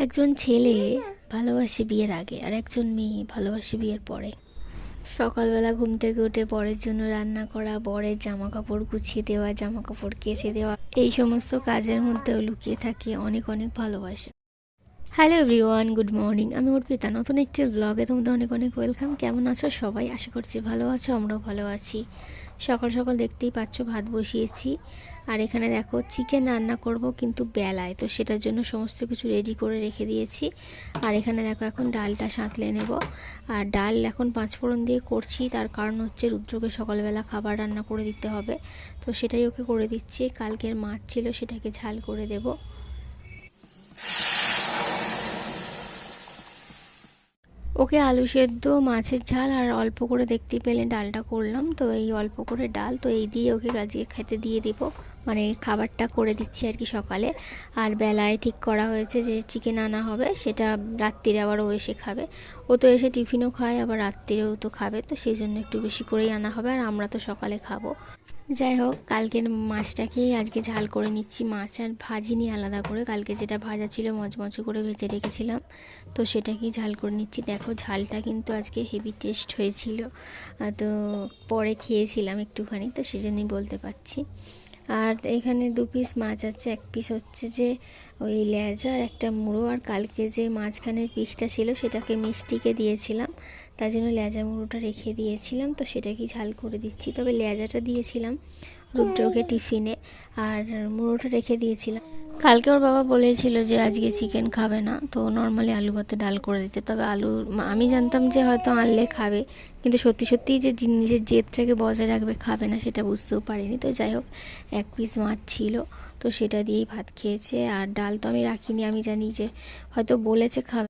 একজন ছেলে ভালোবাসে বিয়ের আগে আর একজন মেয়ে ভালোবাসে বিয়ের পরে। সকালবেলা ঘুম থেকে উঠে বরের জন্য রান্না করা, বরের জামা কাপড় গুছিয়ে দেওয়া, জামা কাপড় কেচে দেওয়া, এই সমস্ত কাজের মধ্যেও লুকিয়ে থাকে অনেক অনেক ভালোবাসা। Hello everyone, good morning. আমি অর্পিতা, নতুন একটি ব্লগে তোমাদের অনেক অনেক ওয়েলকাম। কেমন আছো সবাই? আশা করছি ভালো আছো, আমরাও ভালো আছি। সকাল সকাল দেখতেই পাচ্ছ ভাত বসিয়েছি, আর এখানে দেখো চিকেন রান্না করব কিন্তু বেলায়, তো সেটার জন্য সমস্ত কিছু রেডি করে রেখে দিয়েছি। আর এখানে দেখো এখন ডালটা সাঁতলে নেব। আর ডাল এখন পাঁচফোড়ন দিয়ে করছি, তার কারণ হচ্ছে রুদ্রকে সকালবেলা খাবার রান্না করে দিতে হবে, তো সেটাই ওকে করে দিচ্ছি। কালকের মাছ ছিল, সেটাকে ঝাল করে দেবো। ওকে আলু সেদ্ধ, মাছের ঝাল আর অল্প করে দেখতেই পেলে ডালটা করলাম, তো এই অল্প করে ডাল, তো এই দিয়ে ওকে গাজিয়ে খেতে দিয়ে দিব, মানে খাবারটা করে দিচ্ছি আর কি সকালে। আর বেলায় ঠিক করা হয়েছে যে চিকেন আনা হবে, সেটা রাত্রিরে আবার ও এসে খাবে। ও তো এসে টিফিনও খায়, আবার রাত্রিরেও তো খাবে, তো সেই জন্য একটু বেশি করেই আনা হবে, আর আমরা তো সকালে খাবো। যাই হোক, কালকের মাছটাকেই আজকে ঝাল করে নিচ্ছি। মাছ আর ভাজিনি আলাদা করে, কালকে যেটা ভাজা ছিল মচমচে করে ভেজে রেখেছিলাম, তো সেটাকেই ঝাল করে নিচ্ছি। দেখো ঝালটা কিন্তু আজকে হেভি টেস্ট হয়েছিল, তো পরে খেয়েছিলাম একটুখানি, তো সেজন্যই বলতে পারছি। আর এখানে 2 পিস মাছ আছে, এক পিস হচ্ছে যে ওই লেজা আর একটা মুড়ো, আর কালকে যে মাঝখানের পিসটা ছিল সেটাকে মিষ্টিকে দিয়েছিলাম, তার জন্য লেজা মুড়োটা রেখে দিয়েছিলাম, তো সেটাকে ঝাল করে দিচ্ছি। তবে লেজাটা দিয়েছিলাম রুদ্রকে টিফিনে, আর মুড়োটা রেখে দিয়েছিলাম। কালকে ওর বাবা বলেছিল যে আজকে চিকেন খাবে না, তো নর্মালি আলু ভাতে ডাল করে দিতে। তবে আমি জানতাম যে হয়তো আনলে খাবে, কিন্তু সত্যি সত্যিই যে নিজের জেদটাকে বজায় রাখবে, খাবে না, সেটা বুঝতেও পারিনি। তো যাই হোক, 1 পিস মাছ ছিল, তো সেটা দিয়েই ভাত খেয়েছে। আর ডাল তো আমি রাখিনি, আমি জানি যে হয়তো বলেছে খাবে।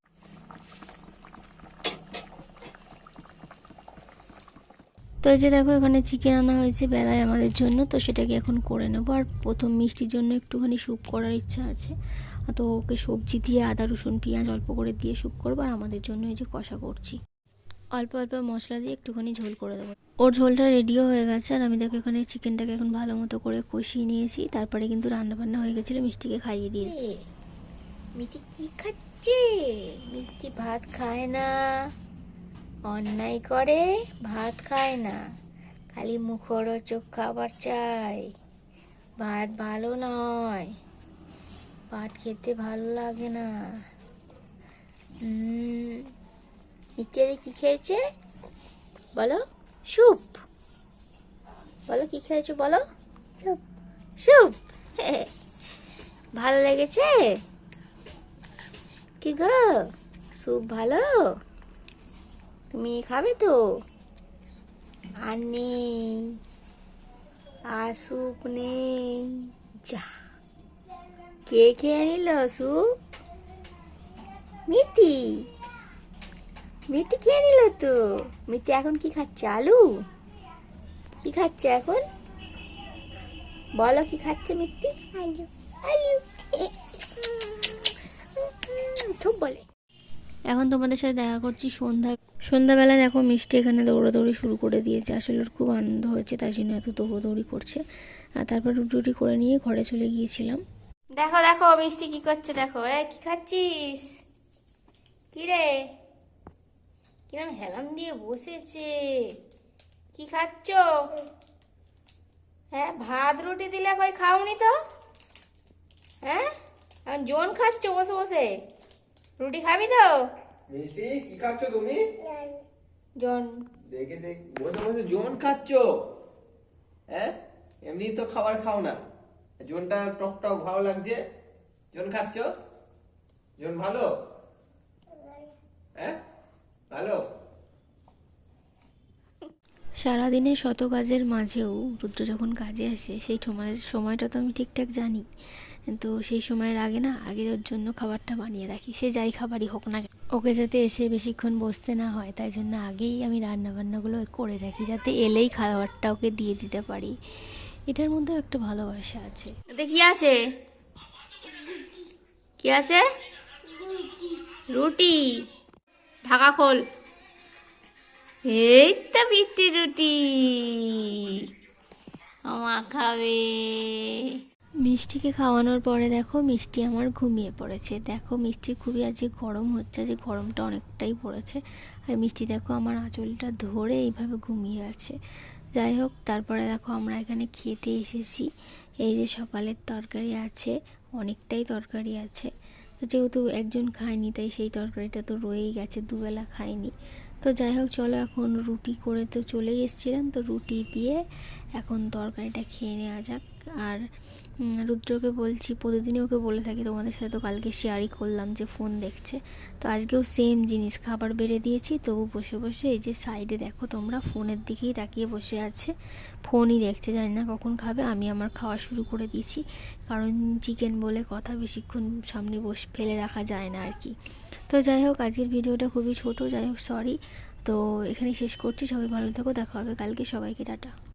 তো এই যে দেখো, এখানে চিকেন আনা হয়েছে বেলায় আমাদের জন্য, তো সেটাকে এখন করে নেবো। আর প্রথম মিষ্টির জন্য একটুখানি স্যুপ করার ইচ্ছা আছে, তো ওকে সবজি দিয়ে আদা রসুন পেঁয়াজ অল্প করে দিয়ে স্যুপ করবো, আর আমাদের জন্য এই যে কষা করছি, অল্প অল্প মশলা দিয়ে একটুখানি ঝোল করে দেবো। ওর ঝোলটা রেডিও হয়ে গেছে, আর আমি দেখো এখানে চিকেনটাকে এখন ভালো মতো করে কষিয়ে নিয়েছি। তারপরে কিন্তু রান্নাবান্না হয়ে গেছিলো, মিষ্টিকে খাইয়ে দিয়েছি। মিষ্টি কি খাচ্ছে? মিষ্টি ভাত খায় না, অন্যায় করে, ভাত খায় না, খালি মুখরোচক খাবার চাই। ভাত ভালো নয়, ভাত খেতে ভালো লাগে না। ইত্যাদি কি খেয়েছে বলো? স্যুপ। বলো কি খেয়েছো বলো? স্যুপ। স্যুপ ভালো লেগেছে কি গো? স্যুপ ভালো, তুমি খাবে তো? আর নেই, আর স্যুপ নেই, যা। কে খেয়ে নিল স্যুপ? মিতি, মিতি খেয়ে নিল তো। মিতি এখন কি খাচ্ছে? আলু? কি খাচ্ছে এখন বলো? কি খাচ্ছে মিতি? আলু। আলু খুব বলে। এখন তোমাদের সাথে দেখা করছি সন্ধ্যাবেলা। দেখো মিষ্টি এখানে দৌড়াদৌড়ি শুরু করে দিয়েছে, আসলে ওর খুব আনন্দ হয়েছে, তাই জন্য এত দৌড়াদৌড়ি করছে। আর তারপর রুটি করে নিয়ে ঘরে চলে গিয়েছিলাম। দেখো দেখো মিষ্টি কি করছে, দেখো। কি খাচ্ছিস? কি রে, কিরম হেলাম দিয়ে বসেছে। কি খাচ্ছ? হ্যাঁ, ভাত রুটি দিলে কই খাওনি তো? হ্যাঁ, এখন জোন খাচ্ছ বসে বসে। রুটি খাবি তো? মিষ্টি কি খাচ্ছ তুমি? জন। দেখে বসে বসে জোন খাচ্ছ? হ্যাঁ, এমনি তো খাবার খাও না, জোনটা টক টক ভালো লাগছে, জোন খাচ্ছ? জোন ভালো? হ্যাঁ ভালো। সারাদিনের শত কাজের মাঝেও রুদ্র যখন কাজে আসে, সেই সময়টা তো আমি ঠিকঠাক জানি, তো সেই সময়ের আগে না, আগে ওর জন্য খাবারটা বানিয়ে রাখি, সে যাই খাবারই হোক না, ওকে যাতে এসে বেশিক্ষণ বসতে না হয়, তাই জন্য আগেই আমি রান্নাবান্নাগুলো করে রাখি, যাতে এলেই খাবারটা ওকে দিয়ে দিতে পারি। এটার মধ্যে একটা ভালোবাসা আছে। কি আছে? কি আছে? রুটি। ঢাকা খোল। এই তো মিষ্টি রুটি, আমা খাবে। মিষ্টিকে খাওয়ানোর পরে দেখো মিষ্টি আমার ঘুমিয়ে পড়েছে। দেখো মিষ্টির খুবই আজকে গরম হচ্ছে, যে গরমটা অনেকটাই পড়েছে। আর মিষ্টি দেখো আমার আঁচলটা ধরে এইভাবে ঘুমিয়ে আছে। যাই হোক, তারপরে দেখো আমরা এখানে খেতে এসেছি। এই যে সকালের তরকারি আছে, অনেকটাই তরকারি আছে। তো যেহেতু একজন খায়নি তাই সেই তরকারিটা তো রয়েই গেছে, দুবেলা খাইনি। তো যাই হোক, চলো এখন রুটি করে তো চলেই এসেছিলাম, তো রুটি দিয়ে এখন তরকারিটা খেয়ে নেওয়া যাক। আর রুদ্রকে বলছি, প্রতিদিনই ওকে বলে থাকি, তোমাদের সাথে তো কালকে শেয়ারই করলাম যে ফোন দেখছে, তো আজকেও সেম জিনিস, খাবার বেড়ে দিয়েছি তবু বসে বসে এই যে সাইডে দেখো তোমরা ফোনের দিকেই তাকিয়ে বসে আছে, ফোনই দেখছে। জানি না কখন খাবে, আমি আমার খাওয়া শুরু করে দিয়েছি, কারণ চিকেন বলে কথা, বেশিক্ষণ সামনে বসে ফেলে রাখা যায় না আর কি। তো যাই হোক, আজকের ভিডিওটা খুবই ছোট, যাই হোক সরি। তো এখানেই শেষ করছি, সবাই ভালো থেকো, দেখা হবে কালকে, সবাইকে টাটা।